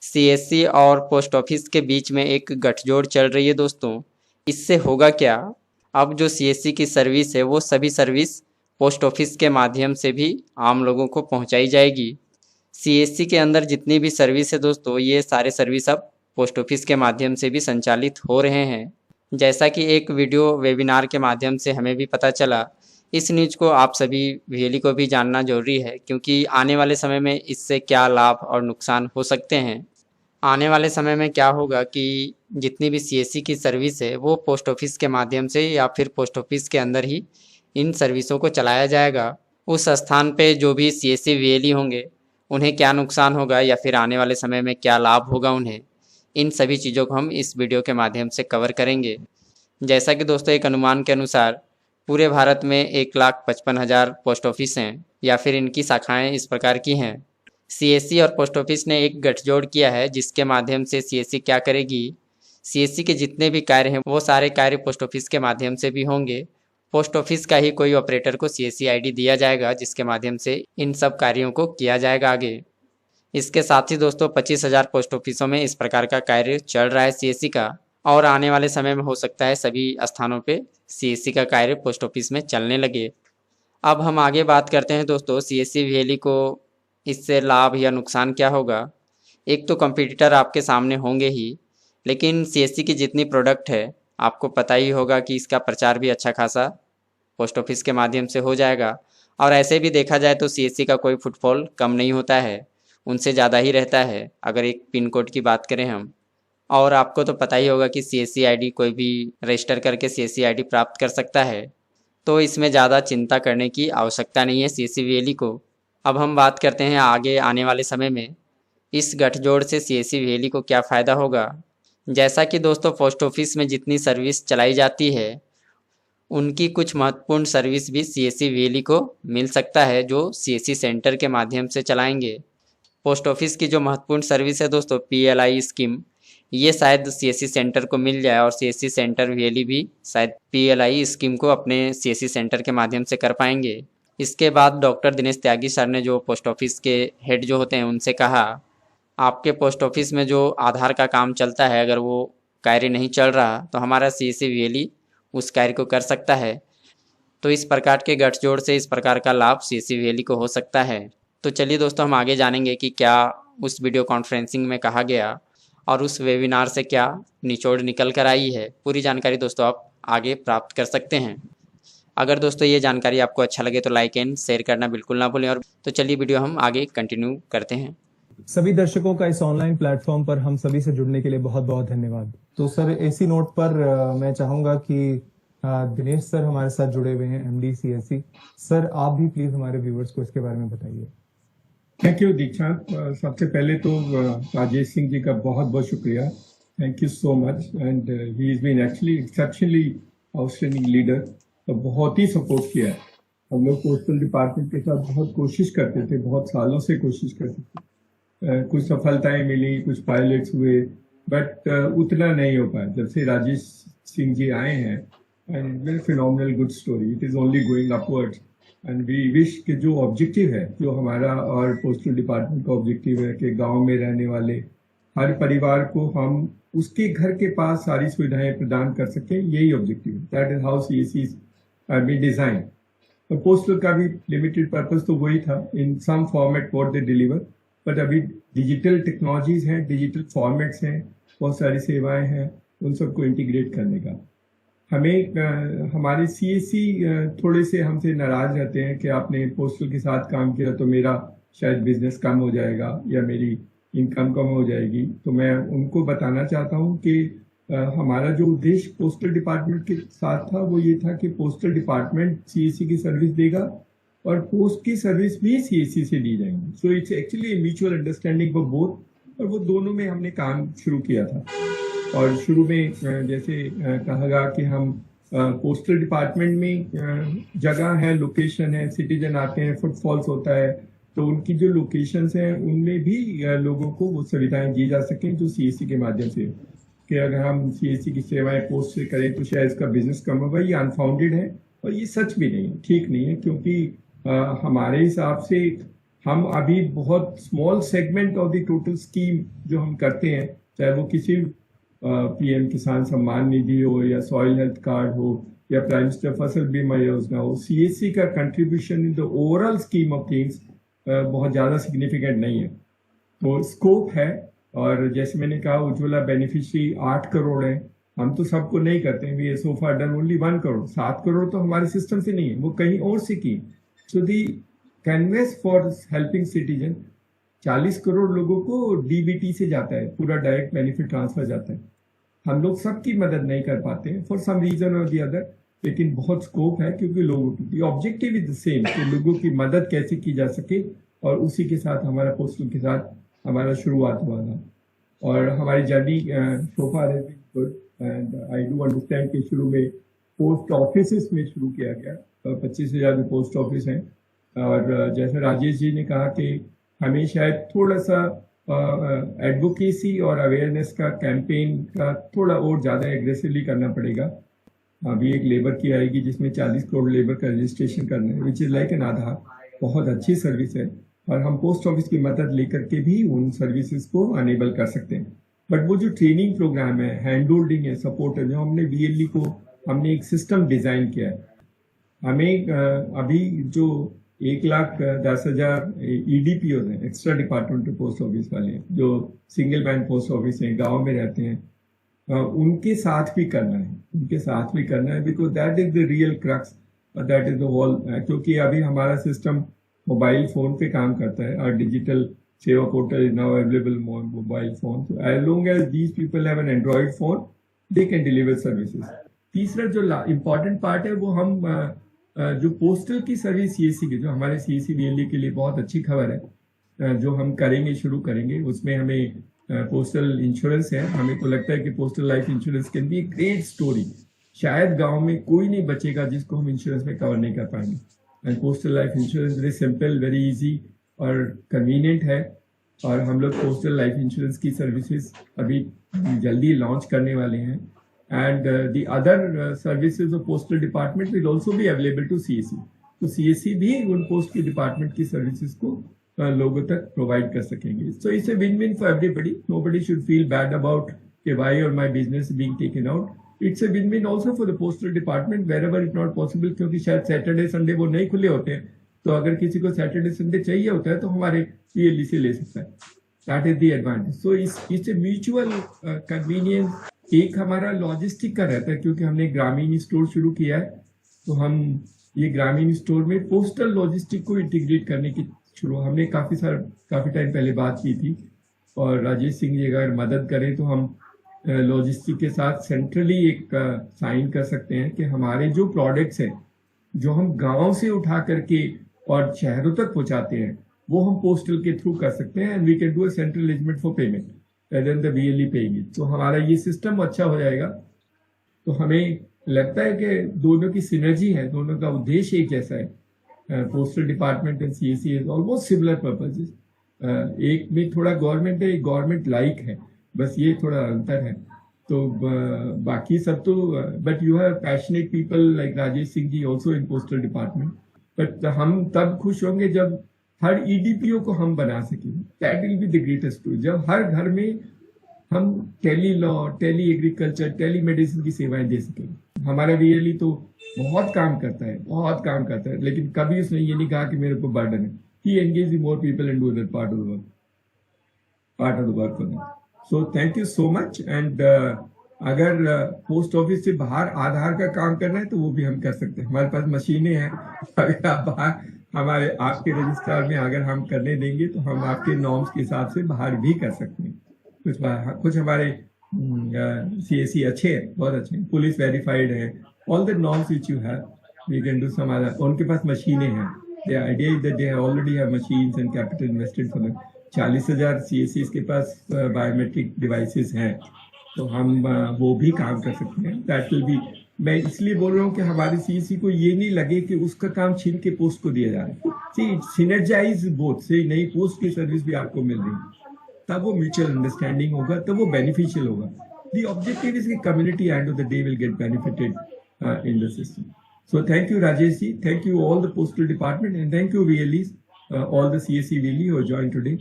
CSC और post office के बीच में एक गठजोड़ चल रही है दोस्तों। इससे होगा क्या, अब जो सीएससी की सर्विस है वो सभी सर्विस पोस्ट ऑफिस के माध्यम से भी आम लोगों को पहुंचाई जाएगी। सीएससी के अंदर जितनी भी सर्विस है दोस्तों, ये सारे सर्विस अब पोस्ट ऑफिस के माध्यम से भी संचालित हो रहे हैं। जैसा कि एक वीडियो वेबिनार के माध्यम से हमें भी पता चला, इस न्यूज़ को आप सभी वीएलई को भी जानना जरूरी है, क्योंकि आने वाले समय में इससे क्या लाभ और नुकसान हो सकते हैं। आने वाले समय में क्या होगा कि जितनी भी सीएससी की सर्विस है वो पोस्ट ऑफिस के माध्यम से या फिर पोस्ट ऑफिस के अंदर ही इन सर्विसों को चलाया जाएगा। उस स्थान पे जो भी सीएससी वीएलई होंगे उन्हें क्या नुकसान होगा या फिर आने वाले समय में क्या लाभ होगा उन्हें, इन सभी चीज़ों को हम इस वीडियो के माध्यम से कवर करेंगे। जैसा कि दोस्तों एक अनुमान के अनुसार पूरे भारत में 1,55,000 पोस्ट ऑफिस हैं या फिर इनकी शाखाएं इस प्रकार की हैं। सीएससी और पोस्ट ऑफिस ने एक गठजोड़ किया है जिसके माध्यम से सीएससी क्या करेगी, सीएससी के जितने भी कार्य हैं वो सारे कार्य पोस्ट ऑफिस के माध्यम से भी होंगे। पोस्ट ऑफिस का ही कोई ऑपरेटर को सीएससी आईडी दिया जाएगा जिसके माध्यम से इन सब कार्यों को किया जाएगा आगे। इसके साथ ही दोस्तों 25,000 पोस्ट ऑफिसों में इस प्रकार का कार्य चल रहा है सीएससी का, और आने वाले समय में हो सकता है सभी स्थानों पे सीएससी का कार्य पोस्ट ऑफिस में चलने लगे। अब हम आगे बात करते हैं दोस्तों सीएससी वीएलई को इससे लाभ या नुकसान क्या होगा। एक तो कंपटीटर आपके सामने होंगे ही, लेकिन सीएससी की जितनी प्रोडक्ट है आपको पता ही होगा कि इसका प्रचार भी अच्छा खासा पोस्ट ऑफिस के माध्यम से हो जाएगा। और ऐसे भी देखा जाए तो सीएससी का कोई फुटफॉल कम नहीं होता है, उनसे ज़्यादा ही रहता है अगर एक पिन कोड की बात करें हम। और आपको तो पता ही होगा कि सीएससी आईडी कोई भी रजिस्टर करके सीएससी आईडी प्राप्त कर सकता है, तो इसमें ज़्यादा चिंता करने की आवश्यकता नहीं है सीएससी वीएलई को। अब हम बात करते हैं आगे आने वाले समय में इस गठजोड़ से सीएससी वीएलई को क्या फ़ायदा होगा। जैसा कि दोस्तों पोस्ट ऑफिस में जितनी सर्विस चलाई जाती है उनकी कुछ महत्वपूर्ण सर्विस भी सीएससी वीएलई को मिल सकता है जो सीएससी सेंटर के माध्यम से चलाएंगे। पोस्ट ऑफिस की जो महत्वपूर्ण सर्विस है दोस्तों पीएलआई स्कीम, ये शायद सीएससी सेंटर को मिल जाए और सीएससी सेंटर वीएलई भी शायद पीएलआई स्कीम को अपने सीएससी सेंटर के माध्यम से कर पाएंगे। इसके बाद डॉक्टर दिनेश त्यागी सर ने जो पोस्ट ऑफिस के हेड जो होते हैं उनसे कहा, आपके पोस्ट ऑफिस में जो आधार का काम चलता है अगर वो कार्य नहीं चल रहा तो हमारा सीएससी वीएलई उस कार्य को कर सकता है। तो इस प्रकार के गठजोड़ से इस प्रकार का लाभ सीएससी वीएलई को हो सकता है। तो चलिए दोस्तों हम आगे जानेंगे कि क्या उस वीडियो कॉन्फ्रेंसिंग में कहा गया और उस वेबिनार से क्या निचोड़ निकल कर आई है। पूरी जानकारी दोस्तों आप आगे प्राप्त कर सकते हैं। अगर दोस्तों ये जानकारी आपको अच्छा लगे तो लाइक एंड शेयर करना बिल्कुल ना भूलें। और तो चलिए वीडियो हम आगे कंटिन्यू करते हैं। सभी दर्शकों का इस ऑनलाइन प्लेटफॉर्म पर हम सभी से जुड़ने के लिए बहुत बहुत धन्यवाद। तो सर इसी नोट पर मैं चाहूंगा कि दिनेश सर हमारे साथ जुड़े हुए हैं, एमडी सीएससी। सर आप भी प्लीज हमारे व्यूअर्स को इसके बारे में बताइए। थैंक यू दीक्षांत। सबसे पहले तो राजेश सिंह जी का बहुत बहुत शुक्रिया, thank you so much. And he is been actually exceptionally outstanding leader. तो बहुत ही सपोर्ट किया है। हम लोग पोस्टल डिपार्टमेंट के साथ बहुत कोशिश करते थे, बहुत सालों से कोशिश करते थे। कुछ सफलताएं मिली, कुछ पायलट्स हुए, बट उतना नहीं हो पाया। जब से राजेश सिंह जी आए हैं, and very phenomenal good story, it is only going upwards. And we wish कि जो ऑब्जेक्टिव है, जो हमारा और पोस्टल डिपार्टमेंट का ऑब्जेक्टिव है कि गांव में रहने वाले हर परिवार को हम उसके घर के पास सारी सुविधाएं प्रदान कर सकें, यही ऑब्जेक्टिव है। That is how CSC be design. तो पोस्टल का भी लिमिटेड पर्पस तो वही था, in some format what they deliver. But अभी डिजिटल टेक्नोलॉजीज हैं, डिजिटल फॉर्मेट्स हैं, बहुत सारी सेवाएं हैं, उन सबको इंटीग्रेट करने का हमें हमारे सीएससी थोड़े से हमसे नाराज रहते हैं कि आपने पोस्टल के साथ काम किया तो मेरा शायद बिजनेस कम हो जाएगा या मेरी इनकम कम हो जाएगी। तो मैं उनको बताना चाहता हूं कि हमारा जो उद्देश्य पोस्टल डिपार्टमेंट के साथ था वो ये था कि पोस्टल डिपार्टमेंट सीएससी की सर्विस देगा और पोस्ट की सर्विस भी सीएससी से दी जाएंगी। So it's actually mutual understanding for both, और वो दोनों में हमने काम शुरू किया था। और शुरू में जैसे कहा गया कि हम पोस्टल डिपार्टमेंट में जगह है, लोकेशन है, सिटीजन आते हैं, फुटफॉल्स होता है, तो उनकी जो लोकेशंस हैं उनमें भी लोगों को वो सुविधाएं दी जा सकें जो सीएससी के माध्यम से। कि अगर हम सीएससी की सेवाएं पोस्ट से करें तो शायद इसका बिजनेस कम होगा, ये अनफाउंडेड है और ये सच भी नहीं है, ठीक नहीं है। क्योंकि हमारे हिसाब से हम अभी बहुत small segment of the total scheme जो हम करते हैं, चाहे वो किसी पीएम किसान सम्मान निधि हो या सॉइल हेल्थ कार्ड हो या प्राइम मिनिस्टर फसल बीमा योजना हो, सीएससी का contribution in the overall scheme of things बहुत ज़्यादा सिग्निफिकेंट नहीं है। तो स्कोप है, और जैसे मैंने कहा उज्ज्वला बेनिफिशियरी 8 करोड़ है। हम तो सबको नहीं करते हैं, we so far done only 1 crore. 7 crore तो हमारे सिस्टम से नहीं है, वो कहीं और से की। So the canvas for helping citizen 40 crore लोगों को डीबीटी से जाता है, पूरा डायरेक्ट बेनिफिट ट्रांसफर जाता है। हम लोग सबकी मदद नहीं कर पाते हैं फॉर सम रीजन और दी अदर, लेकिन बहुत स्कोप है क्योंकि लोगों की ऑब्जेक्टिव इज द सेम कि लोगों की मदद कैसे की जा सके, और उसी के साथ हमारा पोस्टल के साथ हमारा शुरुआत हुआ था। और हमारी journey so far has been good, and I do understand कि शुरू में पोस्ट ऑफिस में शुरू किया गया, 25,000 में पोस्ट ऑफिस हैं। और जैसे राजेश जी ने कहा कि हमें शायद थोड़ा सा एडवोकेसी और अवेयरनेस का कैंपेन का थोड़ा और ज़्यादा एग्रेसिवली करना पड़ेगा। अभी एक लेबर की आएगी जिसमें 40 करोड़ लेबर का रजिस्ट्रेशन करना है, विच इज़ लाइक एन आधार। बहुत अच्छी सर्विस है, और हम पोस्ट ऑफिस की मदद लेकर के भी उन सर्विसेज को अनेबल कर सकते हैं। बट वो जो ट्रेनिंग प्रोग्राम है, हैंड होल्डिंग है, सपोर्ट है, जो हमने बीएलई को हमने एक सिस्टम डिज़ाइन किया है। हमें अभी जो 1,10,000 ईडीपीओ हैं, एक्स्ट्रा डिपार्टमेंट पोस्ट ऑफिस वाले, जो सिंगल बैंक पोस्ट ऑफिस हैं, गांव में रहते हैं, उनके साथ भी करना है, उनके साथ भी करना है, because that is the real crux, that is the whole. क्योंकि अभी हमारा सिस्टम मोबाइल फोन पे काम करता है, और डिजिटल सेवा portal is now available on mobile phone. So as long as these people have an Android phone, they can deliver services. तीसरा जो इम्पोर्टेंट पार्ट है वो हम जो पोस्टल की सर्विस सीएससी की, जो हमारे सीएससी बीएलई के लिए बहुत अच्छी खबर है, जो हम करेंगे, शुरू करेंगे, उसमें हमें पोस्टल इंश्योरेंस है। हमें तो लगता है कि postal life insurance can be great story. शायद गांव में कोई नहीं बचेगा जिसको हम इंश्योरेंस में कवर नहीं कर पाएंगे। And postal life insurance very simple, very easy और कन्वीनियंट है। और हम लोग पोस्टल लाइफ इंश्योरेंस की सर्विसेज अभी जल्दी लॉन्च करने वाले हैं। And the other services of postal department will also be available to CSC. तो सीएससी भी उन पोस्ट के डिपार्टमेंट की सर्विसेज को लोगों तक प्रोवाइड कर सकेंगे। So it's a win win for everybody. Nobody should feel bad about कि व्हाई और my business being taken out. It's a win win also for the postal department wherever it not possible, क्योंकि शायद Saturday Sunday वो नहीं खुले होते हैं। तो अगर किसी को सैटरडे संडे चाहिए होता है तो हमारे पीएलई से ले सकता है। That is the advantage. So it's a mutual convenience. एक हमारा लॉजिस्टिक का रहता है, क्योंकि हमने ग्रामीण स्टोर शुरू किया है, तो हम ये ग्रामीण स्टोर में पोस्टल लॉजिस्टिक को इंटीग्रेट करने की हमने काफी टाइम पहले बात की थी। और राजेश सिंह जी अगर मदद करें तो हम लॉजिस्टिक के साथ सेंट्रली एक साइन कर सकते हैं कि हमारे जो प्रोडक्ट्स हैं जो हम गांव से उठा करके और शहरों तक पहुंचाते हैं, वो हम पोस्टल के थ्रू कर सकते हैं। And we can do a central arrangement for payment rather than the BLE paying it। तो हमारा ये सिस्टम अच्छा हो जाएगा। तो हमें लगता है कि दोनों की सिनर्जी है, दोनों का उद्देश्य एक जैसा है। Postal department and CSC is almost similar purposes. एक में थोड़ा गवर्नमेंट है, एक गवर्नमेंट लाइक है, बस ये थोड़ा अंतर है। तो बाकी सब तो but you have passionate people like Rajesh Singh ji also in postal department. But हम तब खुश होंगे जब हर ईडीपीओ को हम बना सकें। That will be the greatest tool. जब हर घर में हम tele law, tele agriculture, tele medicine की सेवाएं दे सकें। हमारा बीएलई तो बहुत काम करता है, बहुत काम करता है, लेकिन कभी उसने ये नहीं कहा कि मेरे को बर्डन है। He engage more people and do that part of the work for them. So thank you so much. And अगर पोस्ट ऑफिस से बाहर आधार का काम करना है तो वो भी हम कर सकते हैं। हमारे पास मशीनें हैं। अगर आप बाहर हमारे आपके रजिस्ट्रार में अगर हम करने देंगे तो हम आपके नॉर्म्स के हिसाब से बाहर भी कर सकते हैं। कुछ हमारे सीएससी अच्छे हैं, बहुत अच्छे हैं, पुलिस वेरीफाइड है। All the norms which you have we can do some other. उनके पास मशीनें हैं। The idea is that they already have machines and capital invested for them. 40,000 CSC के पास बायोमेट्रिक डिवाइसेस हैं, तो हम वो भी काम कर सकते हैं। That will B. मैं इसलिए बोल रहा हूँ कि हमारे सीएससी को ये नहीं लगे कि उसका काम छीन के पोस्ट को दिया जा रहा है। सी सिनर्जाइज बोथ से नई पोस्ट की सर्विस भी आपको मिल रही है, तब वो म्यूचुअल अंडरस्टैंडिंग होगा, तब वो बेनिफिशियल होगा। द ऑब्जेक्टिव इज कि community end of the day will get benefited in the system. So thank you Rajesh ji, thank you all the postal department and thank you VLEs all the CSE Vili who joined today.